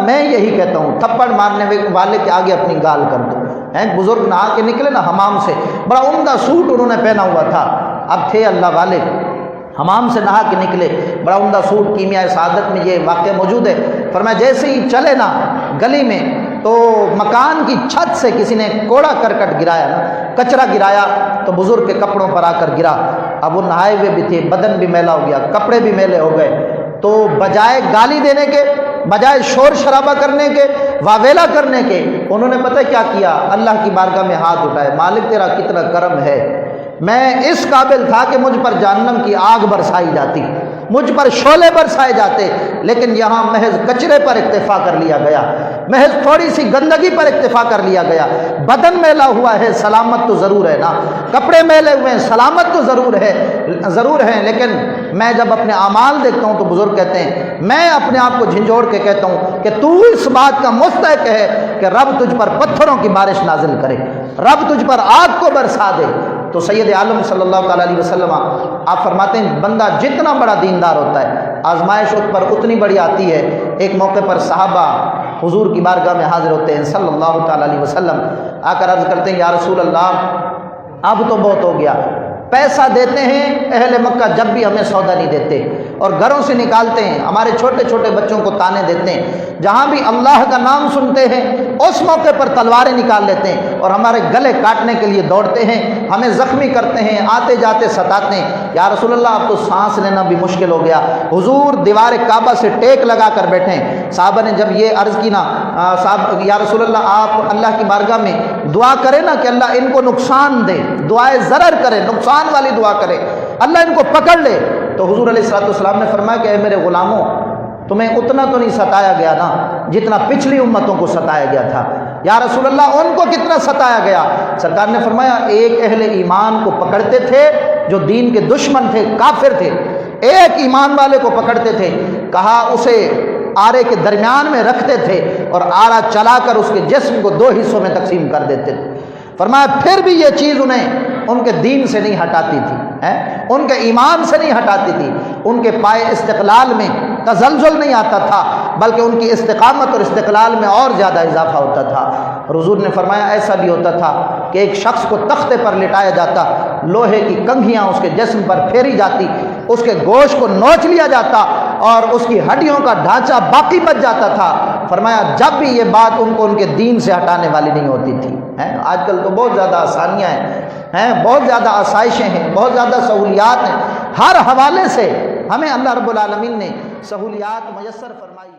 میں یہی کہتا ہوں تھپڑ مارنے والے کے آگے اپنی گال کر دو. بزرگ نہا کے نکلے نا حمام سے، بڑا عمدہ سوٹ انہوں نے پہنا ہوا تھا. اب تھے اللہ والے، حمام سے نہا کے نکلے، بڑا عمدہ سوٹ. کیمیائے سعادت میں یہ واقعہ موجود ہے. فرمایا جیسے ہی چلے نا گلی میں تو مکان کی چھت سے کسی نے کوڑا کرکٹ گرایا نا، کچرا گرایا تو بزرگ کے کپڑوں پر آ کر گرا. اب وہ نہائے ہوئے بھی تھے، بدن بھی میلا ہو گیا، کپڑے بھی میلے ہو گئے. تو بجائے گالی دینے کے، بجائے شور شرابہ کرنے کے، واویلا کرنے کے، انہوں نے پتہ کیا کیا؟ اللہ کی بارگاہ میں ہاتھ اٹھائے. مالک تیرا کتنا کرم ہے، میں اس قابل تھا کہ مجھ پر جہنم کی آگ برسائی جاتی، مجھ پر شعلے برسائے جاتے، لیکن یہاں محض کچرے پر اکتفا کر لیا گیا، محض تھوڑی سی گندگی پر اکتفا کر لیا گیا. بدن میلا ہوا ہے، سلامت تو ضرور ہے نا، کپڑے میلے ہوئے ہیں، سلامت تو ضرور ہے، لیکن میں جب اپنے اعمال دیکھتا ہوں تو بزرگ کہتے ہیں میں اپنے آپ کو جھنجھوڑ کے کہتا ہوں کہ تو اس بات کا مستحق ہے کہ رب تجھ پر پتھروں کی بارش نازل کرے، رب تجھ پر آگ کو برسا دے. تو سید عالم صلی اللہ تعالیٰ علیہ وسلم آپ فرماتے ہیں بندہ جتنا بڑا دیندار ہوتا ہے آزمائش اس پر اتنی بڑی آتی ہے. ایک موقع پر صحابہ حضور کی بارگاہ میں حاضر ہوتے ہیں صلی اللہ تعالیٰ علیہ وسلم، آ کر عرض کرتے ہیں یا رسول اللہ اب تو بہت ہو گیا، پیسہ دیتے ہیں اہل مکہ جب بھی ہمیں سودا نہیں دیتے، اور گھروں سے نکالتے ہیں، ہمارے چھوٹے چھوٹے بچوں کو تانے دیتے ہیں، جہاں بھی اللہ کا نام سنتے ہیں اس موقع پر تلواریں نکال لیتے ہیں اور ہمارے گلے کاٹنے کے لیے دوڑتے ہیں، ہمیں زخمی کرتے ہیں، آتے جاتے ستاتے ہیں. یا رسول اللہ اب تو سانس لینا بھی مشکل ہو گیا. حضور دیوار کعبہ سے ٹیک لگا کر بیٹھے ہیں. صحابہ نے جب یہ عرض کی نا صاحب یا رسول اللہ آپ اللہ کی بارگاہ میں دعا کریں نا کہ اللہ ان کو نقصان دے، دعائے ضرر کرے، نقصان والی دعا کرے، اللہ ان کو پکڑ لے. تو حضور علیہ الصلوۃ والسلام نے فرمایا کہ اے میرے غلاموں تمہیں اتنا تو نہیں ستایا گیا نا جتنا پچھلی امتوں کو ستایا گیا تھا. یا رسول اللہ ان کو کتنا ستایا گیا؟ سرکار نے فرمایا ایک اہل ایمان کو پکڑتے تھے جو دین کے دشمن تھے، کافر تھے، ایک ایمان والے کو پکڑتے تھے، کہا اسے آرے کے درمیان میں رکھتے تھے اور آرا چلا کر اس کے جسم کو 2 حصوں میں تقسیم کر دیتے تھے. فرمایا پھر بھی یہ چیز انہیں ان کے دین سے نہیں ہٹاتی تھی، ان کے ایمان سے نہیں ہٹاتی تھی، ان کے پائے استقلال میں تزلزل نہیں آتا تھا، بلکہ ان کی استقامت اور استقلال میں اور زیادہ اضافہ ہوتا تھا. حضور نے فرمایا ایسا بھی ہوتا تھا کہ ایک شخص کو تختے پر لٹایا جاتا، لوہے کی کنگھیاں اس کے جسم پر پھیری جاتی، اس کے گوشت کو نوچ لیا جاتا اور اس کی ہڈیوں کا ڈھانچہ باقی بچ جاتا تھا. فرمایا جب بھی یہ بات ان کو ان کے دین سے ہٹانے والی نہیں ہوتی تھی. آج کل تو بہت زیادہ آسانیاں ہیں، بہت زیادہ آسائشیں ہیں، بہت زیادہ سہولیات ہیں، ہر حوالے سے ہمیں اللہ رب العالمین نے سہولیات میسر فرمائی.